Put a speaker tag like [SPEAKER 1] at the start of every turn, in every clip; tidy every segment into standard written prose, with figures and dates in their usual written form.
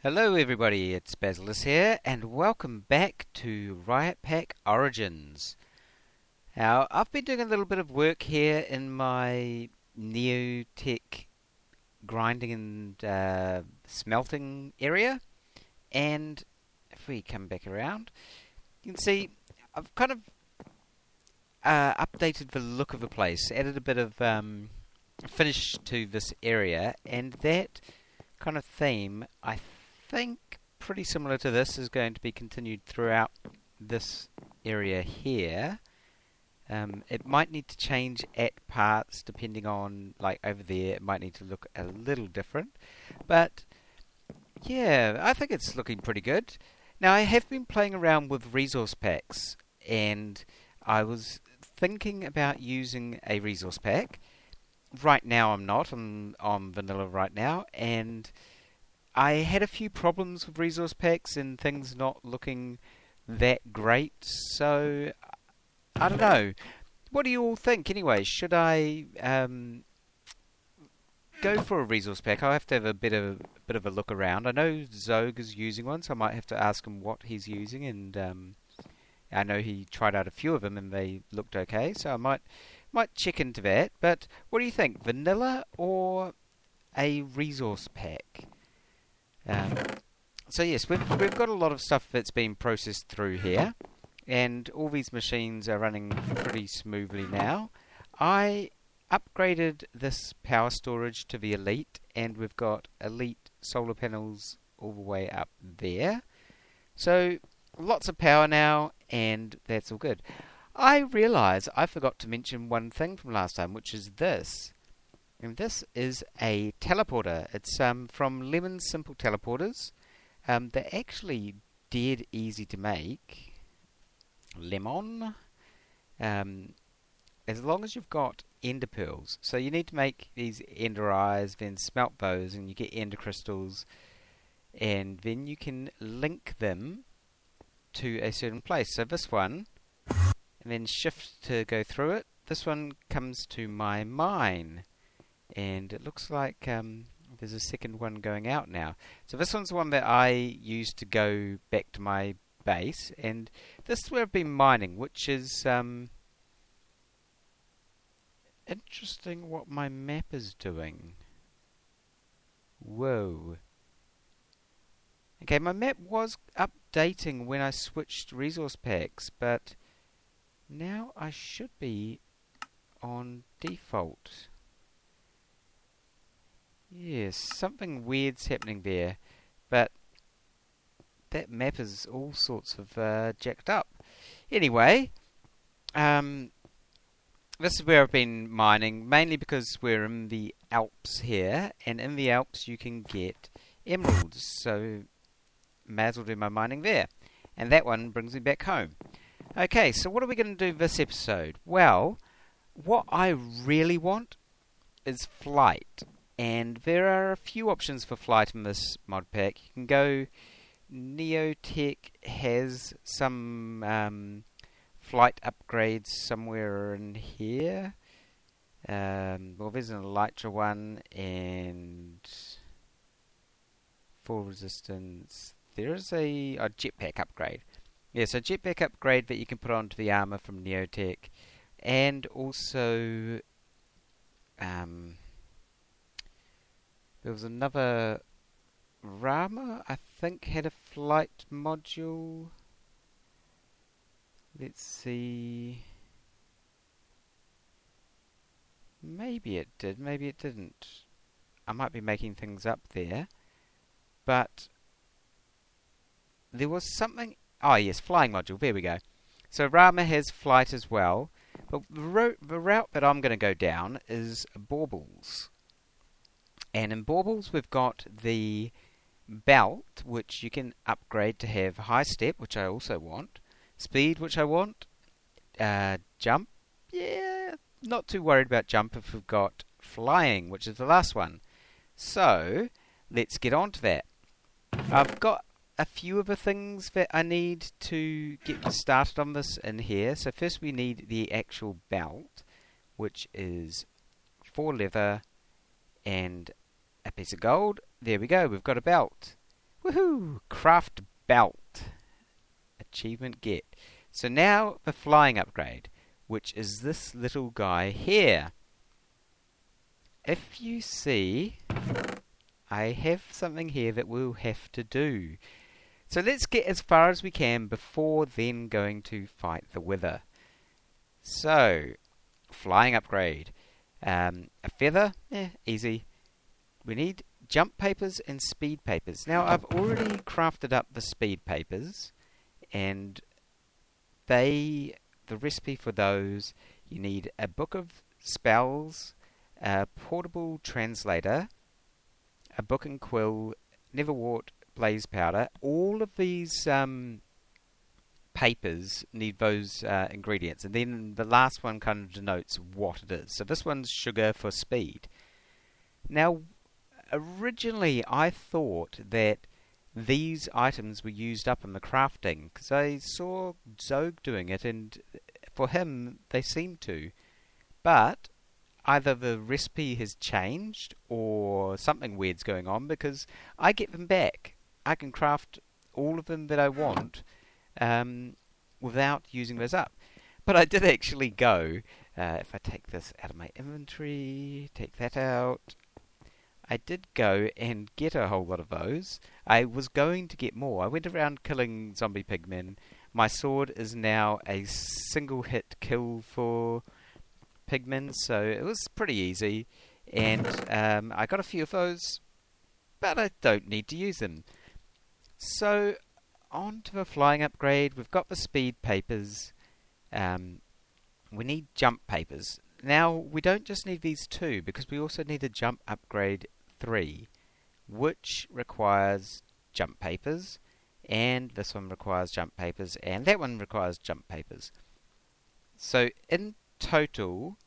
[SPEAKER 1] Hello everybody, it's Basilis here, and welcome back to RyotPack Origins. Now, I've been doing a little bit of work here in my Neotech grinding and smelting area, and if we come back around, you can see I've kind of updated the look of the place, added a bit of finish to this area, and that kind of theme, I think pretty similar to this, is going to be continued throughout this area here. It might need to change at parts depending on, like over there, it might need to look a little different. But yeah, I think it's looking pretty good. Now, I have been playing around with resource packs, and I was thinking about using a resource pack. Right now I'm not, I'm on vanilla right now, and I had a few problems with resource packs and things not looking that great, so I don't know. What do you all think anyway? Should I go for a resource pack? I'll have to have a bit of a look around. I know Zog is using one, so I might have to ask him what he's using, and I know he tried out a few of them and they looked okay, so I might check into that. But what do you think? Vanilla or a resource pack? So yes, we've got a lot of stuff that's been processed through here, and all these machines are running pretty smoothly now. I upgraded this power storage to the Elite, and we've got Elite solar panels all the way up there. So lots of power now, and that's all good. I realise I forgot to mention one thing from last time, which is this. And this is a teleporter. It's from Lemon's Simple Teleporters. They're actually dead easy to make. Lemon. As long as you've got ender pearls. So you need to make these ender eyes, then smelt those, and you get ender crystals. And then you can link them to a certain place. So this one, and then shift to go through it. This one comes to my mine. And it looks like there's a second one going out now. So this one's the one that I used to go back to my base, and this is where I've been mining, which is interesting what my map is doing. Whoa. Okay, my map was updating when I switched resource packs, but now I should be on default. Yes, something weird's happening there, but that map is all sorts of jacked up. Anyway, this is where I've been mining, mainly because we're in the Alps here, and in the Alps you can get emeralds, so may as well do my mining there. And that one brings me back home. Okay, so what are we going to do this episode? Well, what I really want is flight. And there are a few options for flight in this mod pack. You can go, Neotech has some flight upgrades somewhere in here. Well, there's an Elytra one, and full resistance. There is a jetpack upgrade. Yes, a jetpack upgrade that you can put onto the armor from Neotech. And also there was another Rama, I think, had a flight module. Let's see. Maybe it did, maybe it didn't. I might be making things up there. But there was something. Oh yes, flying module, there we go. So Rama has flight as well. But the route that I'm going to go down is baubles. And in baubles we've got the belt, which you can upgrade to have high step, which I also want. Speed, which I want. Jump, yeah, not too worried about jump if we've got flying, which is the last one. So, let's get on to that. I've got a few of the things that I need to get started on this in here. So first we need the actual belt, which is 4 leather and a piece of gold. There we go, we've got a belt. Woohoo! Craft belt. Achievement get. So now the flying upgrade, which is this little guy here. If you see, I have something here that we'll have to do. So let's get as far as we can before then going to fight the wither. So, flying upgrade. A feather, easy. We need jump papers and speed papers. Now I've already crafted up the speed papers, and the recipe for those, you need a book of spells, a portable translator, a book and quill, neverwort, blaze powder. All of these papers need those ingredients, and then the last one kind of denotes what it is. So this one's sugar for speed. Now, originally I thought that these items were used up in the crafting, because I saw Zog doing it, and for him they seem to. But either the recipe has changed or something weird's going on, because I get them back. I can craft all of them that I want without using those up. But I did actually go, if I take this out of my inventory, take that out, I did go and get a whole lot of those. I was going to get more. I went around killing zombie pigmen. My sword is now a single hit kill for pigmen, so it was pretty easy. And I got a few of those, but I don't need to use them. So, on to the flying upgrade. We've got the speed papers. We need jump papers. Now, we don't just need these two, because we also need a jump upgrade 3, which requires jump papers, and this one requires jump papers, and that one requires jump papers. So, in total,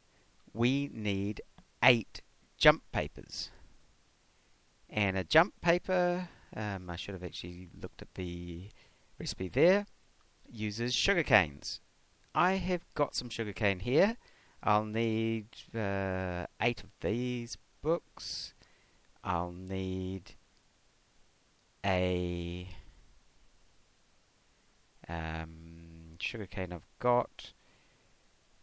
[SPEAKER 1] we need 8 jump papers. And a jump paper, I should have actually looked at the recipe there, uses sugar canes. I have got some sugar cane here. I'll need 8 of these books. I'll need a sugar cane I've got,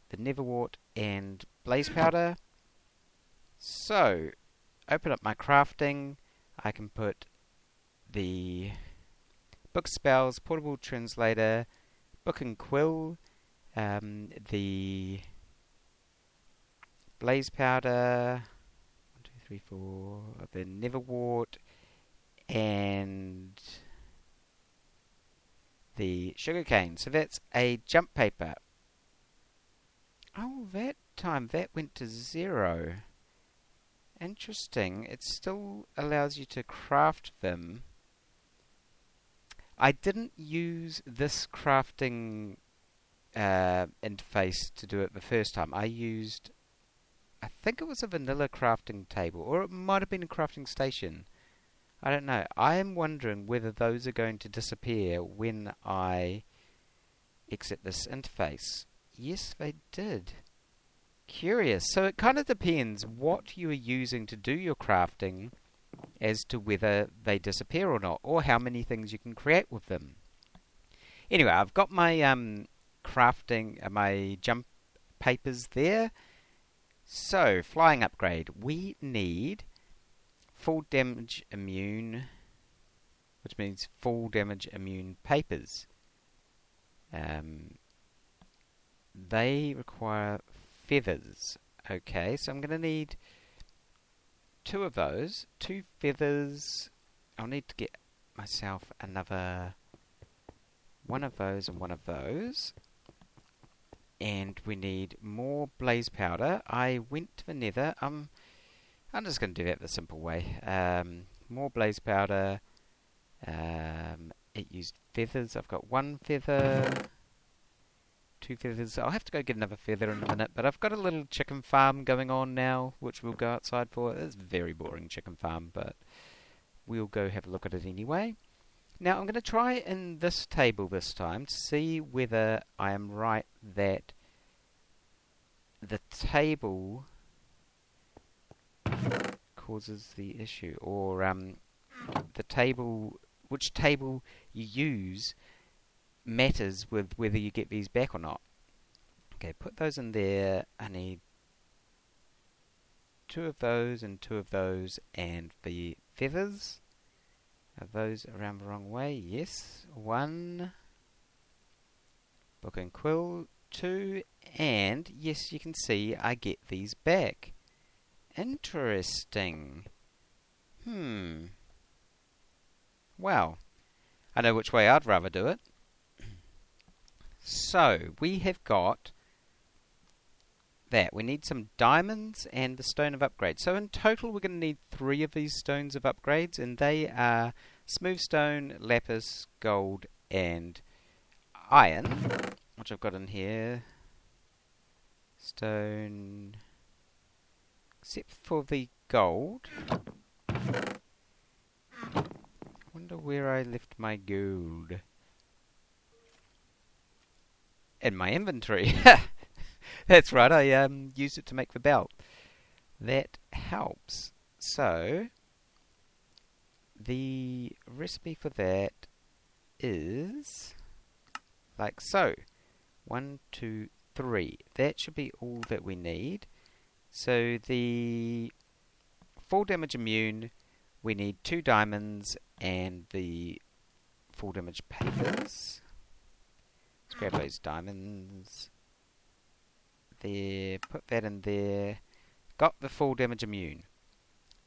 [SPEAKER 1] the neverwort and blaze powder. So, open up my crafting. I can put the book spells, portable translator, book and quill, the blaze powder, 1, 2, 3, 4, the neverwort, and the sugarcane. So that's a jump paper. Oh, that time that went to 0. Interesting. It still allows you to craft them. I didn't use this crafting interface to do it the first time. I think it was a vanilla crafting table, or it might have been a crafting station. I don't know. I am wondering whether those are going to disappear when I exit this interface. Yes, they did. Curious. So it kind of depends what you are using to do your crafting as to whether they disappear or not, or how many things you can create with them. Anyway, I've got my crafting, my jump papers there. So, flying upgrade. We need full damage immune, which means full damage immune papers. They require feathers. Okay, so I'm going to need 2 of those. 2 feathers. I'll need to get myself another 1 of those and 1 of those. And we need more blaze powder. I went to the nether. I'm just going to do that the simple way. More blaze powder. It used feathers. I've got 1 feather. 2 feathers. I'll have to go get another feather in a minute. But I've got a little chicken farm going on now, which we'll go outside for. It's a very boring chicken farm, but we'll go have a look at it anyway. Now, I'm going to try in this table this time to see whether I am right that the table causes the issue, or the table which table you use matters with whether you get these back or not. Okay, put those in there. I need 2 of those and 2 of those, and the feathers. Are those around the wrong way? Yes. 1. Book and quill. 2. And yes, you can see I get these back. Interesting. Well, I know which way I'd rather do it. So, we have got that. We need some diamonds and the stone of upgrade. So in total we're going to need 3 of these stones of upgrades, and they are smooth stone, lapis, gold, and iron, which I've got in here. Stone, except for the gold. I wonder where I left my gold. In my inventory. That's right, I used it to make the belt. That helps. So, the recipe for that is like so. 1, 2, 3. That should be all that we need. So the full damage immune, we need 2 diamonds and the full damage papers. Let's grab those diamonds. There, put that in there. Got the full damage immune.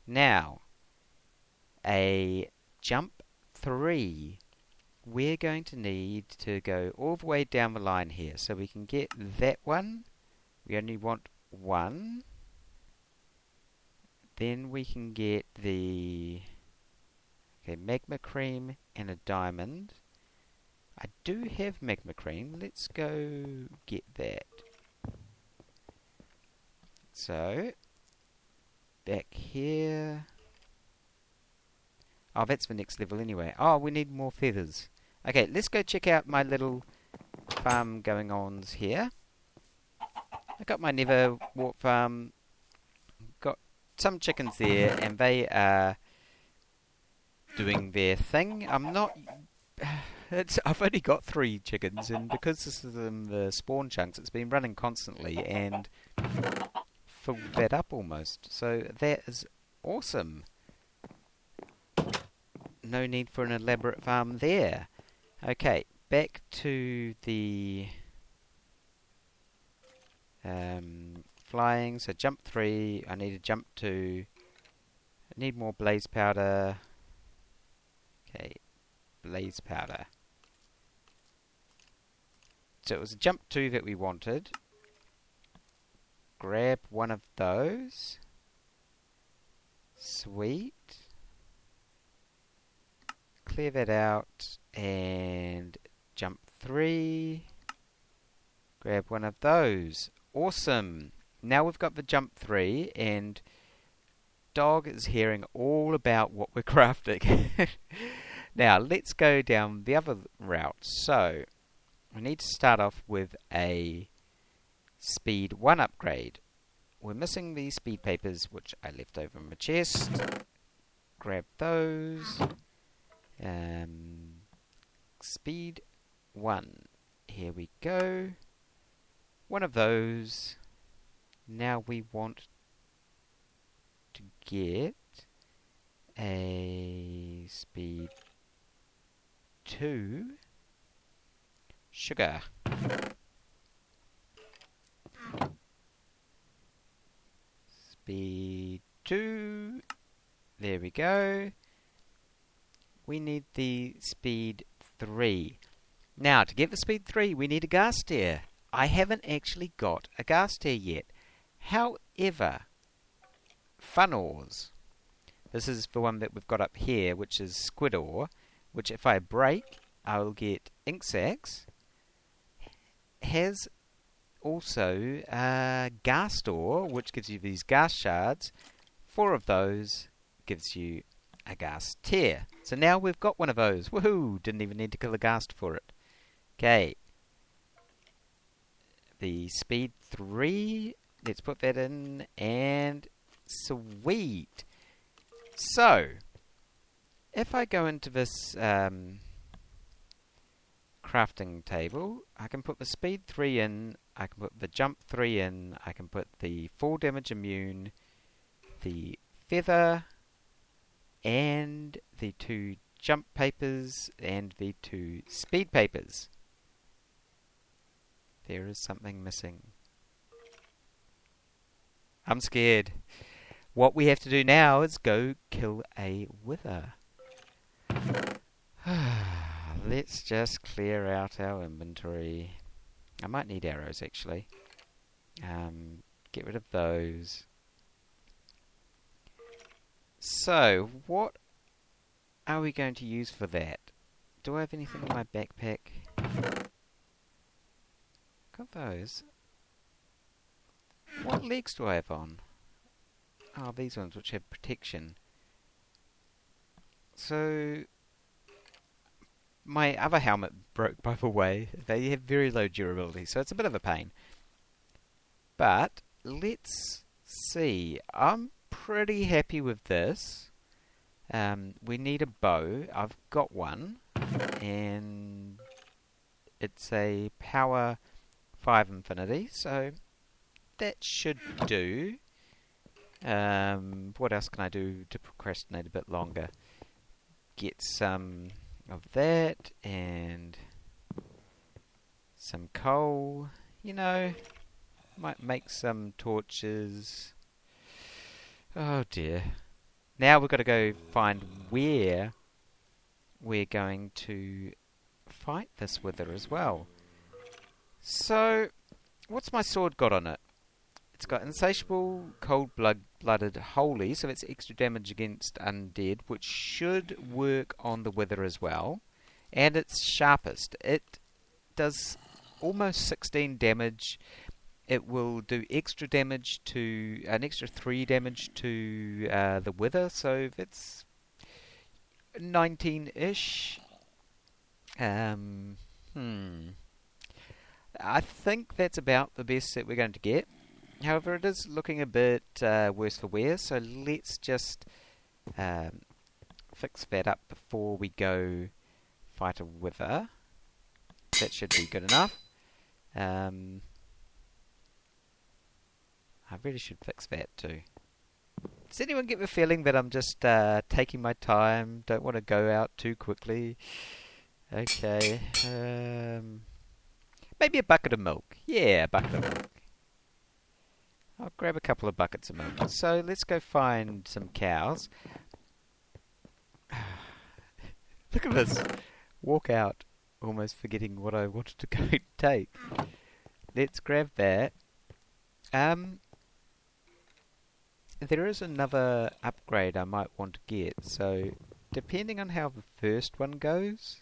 [SPEAKER 1] Now, a jump 3. We're going to need to go all the way down the line here. So we can get that one. We only want 1. Then we can get the magma cream and a diamond. I do have magma cream. Let's go get that. So, back here. Oh, that's the next level anyway. Oh, we need more feathers. Okay, let's go check out my little farm going ons here. I got my never warp farm. Got some chickens there, and they are doing their thing. I'm not... I've only got 3 chickens, and because this is in the spawn chunks, it's been running constantly, and filled that up almost. So that is awesome. No need for an elaborate farm there. Okay, back to the flying. So jump 3. I need to jump 2. I need more blaze powder. Okay, blaze powder. So it was a jump 2 that we wanted. Grab one of those. Sweet. Clear that out and jump 3. Grab one of those. Awesome. Now we've got the jump 3, and Dog is hearing all about what we're crafting. Now let's go down the other route. So we need to start off with a speed 1 upgrade. We're missing the speed papers, which I left over in my chest. Grab those. Speed 1. Here we go. One of those. Now we want to get a speed 2 sugar. Speed 2. There we go. We need the speed 3. Now, to get the speed 3, we need a gas tear. I haven't actually got a gas tear yet. However, fun ores. This is the one that we've got up here, which is squid ore, which if I break, I will get ink sacs. Has also gas ore, which gives you these gas shards. 4 of those gives you a gas tear. So now we've got one of those. Woohoo! Didn't even need to kill a ghast for it. Okay. The speed 3. Let's put that in. And sweet. So, if I go into this crafting table, I can put the speed 3 in, I can put the jump 3 in, I can put the fall damage immune, the feather, and the 2 jump papers, and the 2 speed papers. There is something missing. I'm scared. What we have to do now is go kill a wither. Let's just clear out our inventory. I might need arrows actually. Get rid of those. So, what are we going to use for that? Do I have anything in my backpack? Got those. What legs do I have on? Oh, these ones which have protection. So, my other helmet broke, by the way. They have very low durability, so it's a bit of a pain. But, let's see. I'm pretty happy with this. We need a bow. I've got one. And it's a power 5 infinity, so that should do. What else can I do to procrastinate a bit longer? Get some of that and some coal. You know, might make some torches. Oh dear. Now we've got to go find where we're going to fight this wither as well. So, what's my sword got on it? It's got insatiable, cold-blooded, holy, so it's extra damage against undead, which should work on the wither as well. And it's sharpest. It does almost 16 damage. It will do extra damage to, an extra 3 damage to the wither, so it's 19-ish. I think that's about the best that we're going to get. However, it is looking a bit worse for wear, so let's just fix that up before we go fight a wither. That should be good enough. I really should fix that too. Does anyone get the feeling that I'm just taking my time, don't want to go out too quickly? Okay. Maybe a bucket of milk. Yeah, a bucket of milk. I'll grab a couple of buckets of milk. So let's go find some cows. Look at this. Walk out, almost forgetting what I wanted to go take. Let's grab that. There is another upgrade I might want to get, so depending on how the first one goes,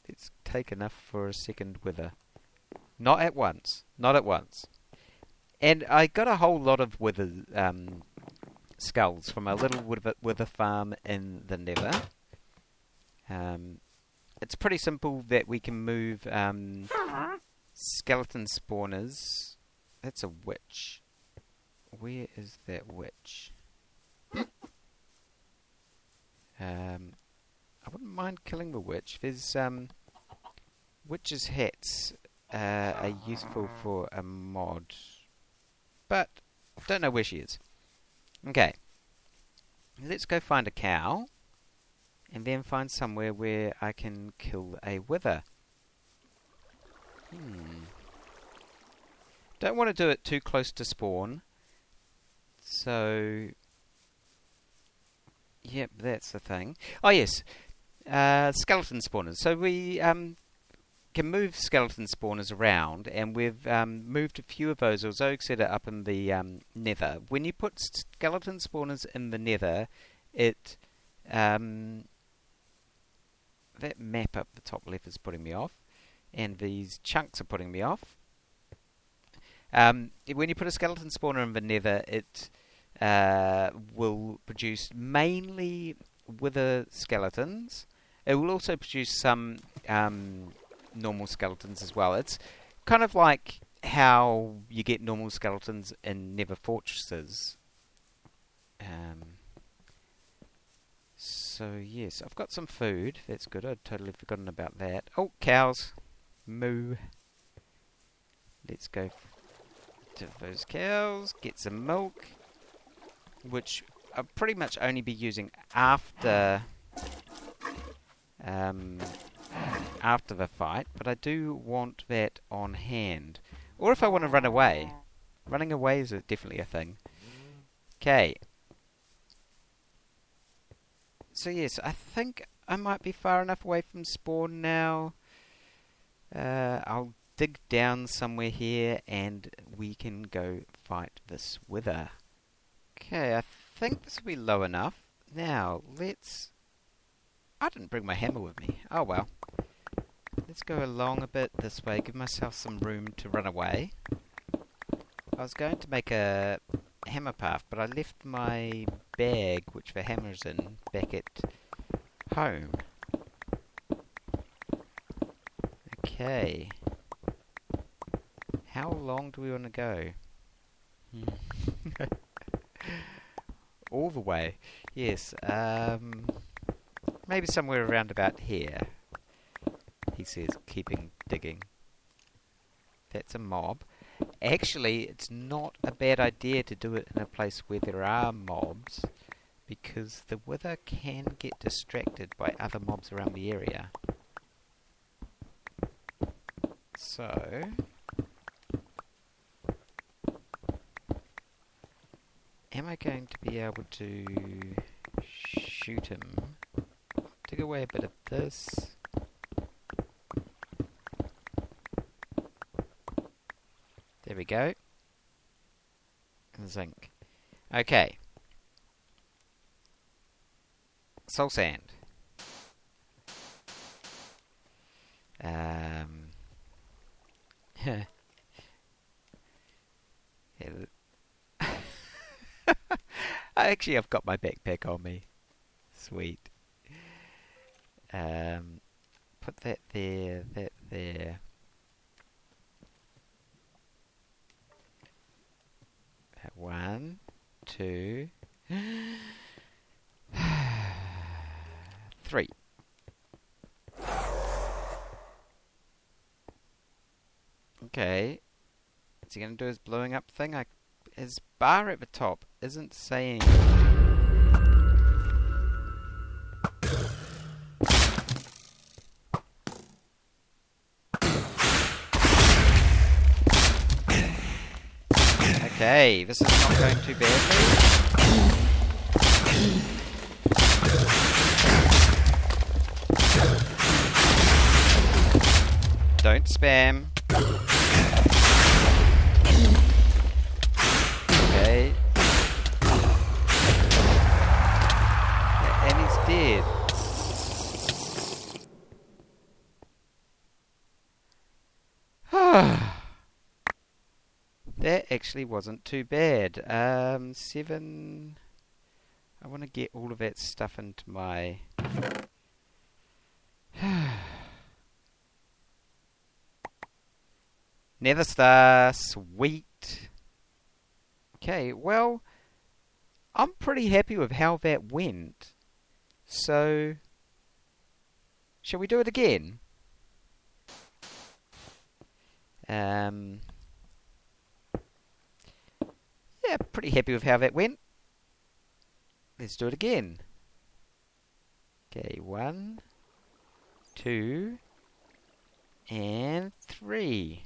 [SPEAKER 1] let's take enough for a second wither. Not at once. Not at once. And I got a whole lot of wither skulls from a little wither farm in the Nether. It's pretty simple that we can move skeleton spawners. That's a witch. Where is that witch? I wouldn't mind killing the witch. There's witches' hats are useful for a mod, but don't know where she is. Okay, let's go find a cow, and then find somewhere where I can kill a wither. Don't want to do it too close to spawn. So, yep, that's the thing. Oh yes, skeleton spawners. So we can move skeleton spawners around, and we've moved a few of those, or Zog set it up in the Nether. When you put skeleton spawners in the Nether, it that map up the top left is putting me off, and these chunks are putting me off. When you put a skeleton spawner in the Nether, it will produce mainly wither skeletons. It will also produce some normal skeletons as well. It's kind of like how you get normal skeletons in Nether fortresses. So yes, I've got some food. That's good. I'd totally forgotten about that. Oh, cows. Moo. Let's go to those cows, get some milk, which I'll pretty much only be using after after the fight, but I do want that on hand. Or if I want to run away. Running away is definitely a thing. Okay. So yes, I think I might be far enough away from spawn now. I'll dig down somewhere here and we can go fight this wither. Okay, I think this will be low enough. Now, let's... I didn't bring my hammer with me. Oh well. Let's go along a bit this way, give myself some room to run away. I was going to make a hammer path, but I left my bag, which the hammer's in, back at home. Okay. How long do we want to go? All the way. Yes. Maybe somewhere around about here. He says, keeping digging. That's a mob. Actually, it's not a bad idea to do it in a place where there are mobs, because the wither can get distracted by other mobs around the area. So... am I going to be able to shoot him? Take away a bit of this. There we go. And zinc. Okay. Soul sand. Actually, I've got my backpack on me. Sweet. Put that there, that there. That 1, 2, 3. Okay. Is he going to do his blowing up thing? His bar at the top isn't saying... Okay, this is not going too badly. Don't spam. Okay. And he's dead. That actually wasn't too bad. 7... I want to get all of that stuff into my... Nether star, sweet. Okay, well, I'm pretty happy with how that went. So, shall we do it again? Yeah, pretty happy with how that went. Let's do it again. Okay, 1, 2, and 3.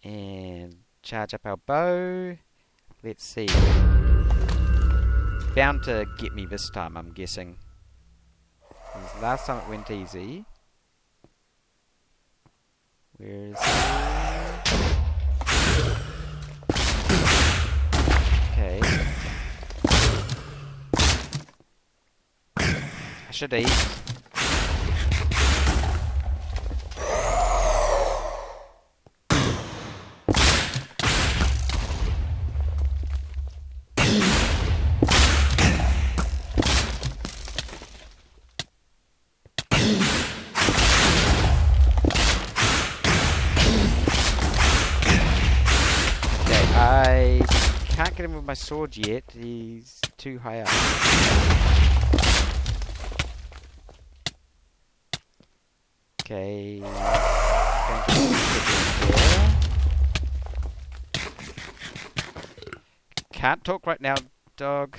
[SPEAKER 1] And charge up our bow. Let's see. Bound to get me this time, I'm guessing. Because last time it went easy. Where is he? Okay. I should eat. I get him with my sword yet. He's too high up. Okay. Can't talk right now, dog.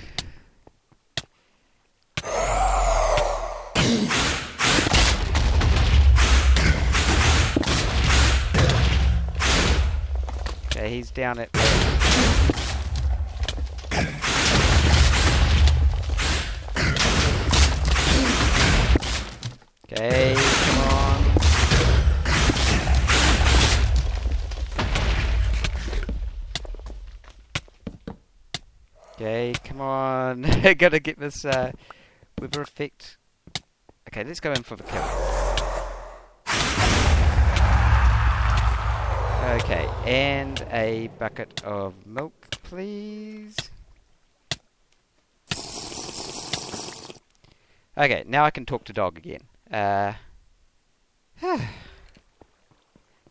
[SPEAKER 1] Okay, he's down at... Okay, come on. Okay, come on. I gotta get this wither effect. Okay, let's go in for the kill. Okay, and a bucket of milk, please. Okay, now I can talk to dog again. Okay,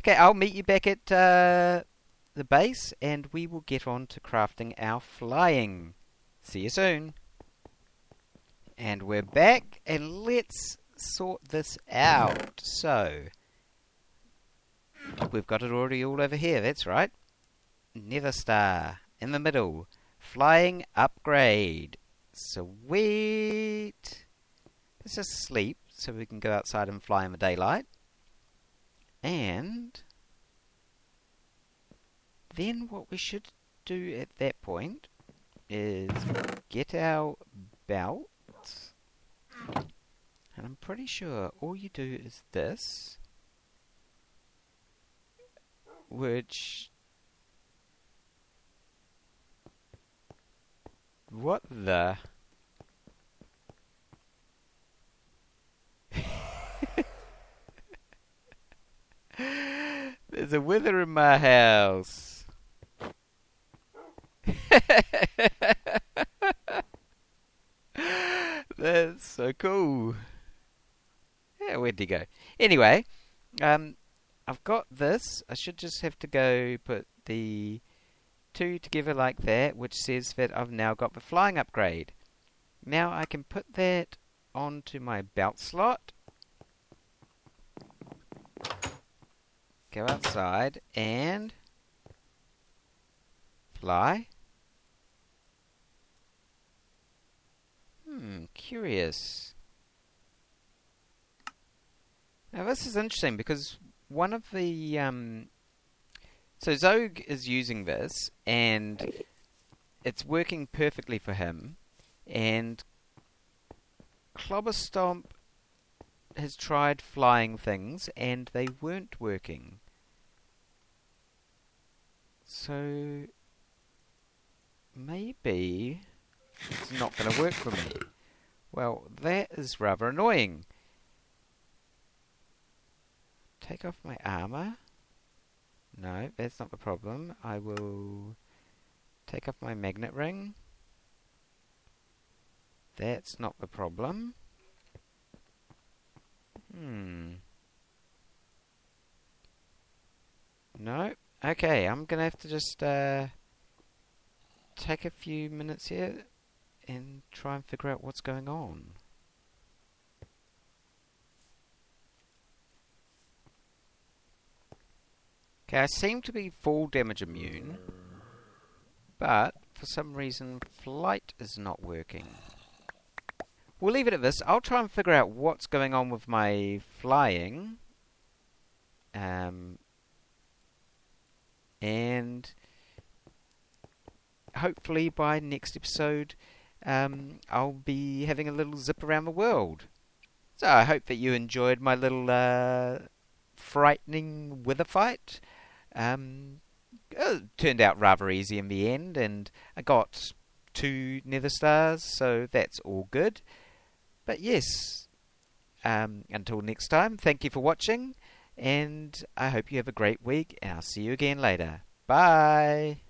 [SPEAKER 1] I'll meet you back at the base, and we will get on to crafting our flying. See you soon. And we're back, and let's sort this out. So, we've got it already all over here, that's right. Nether Star in the middle. Flying upgrade. Sweet. Let's just sleep so we can go outside and fly in the daylight. And then what we should do at that point is get our belt. And I'm pretty sure all you do is this. Which... What the... There's a wither in my house. That's so cool. Yeah, where'd he go? Anyway, I've got this. I should just have to go put the two together like that, which says that I've now got the flying upgrade. Now I can put that onto my belt slot. Go outside and fly. Curious. Now this is interesting because one of the so Zog is using this and it's working perfectly for him, and Clobberstomp has tried flying things and they weren't working. So maybe it's not going to work for me. Well, that is rather annoying. Take off my armor. No, that's not the problem. I will take off my magnet ring. That's not the problem. No. Okay, I'm gonna have to just take a few minutes here and try and figure out what's going on. Okay, I seem to be fall damage immune, but for some reason flight is not working. We'll leave it at this. I'll try and figure out what's going on with my flying. And hopefully by next episode I'll be having a little zip around the world. So I hope that you enjoyed my little frightening wither fight. It turned out rather easy in the end, and I got 2 nether stars, so that's all good. But yes, until next time, thank you for watching, and I hope you have a great week, and I'll see you again later. Bye!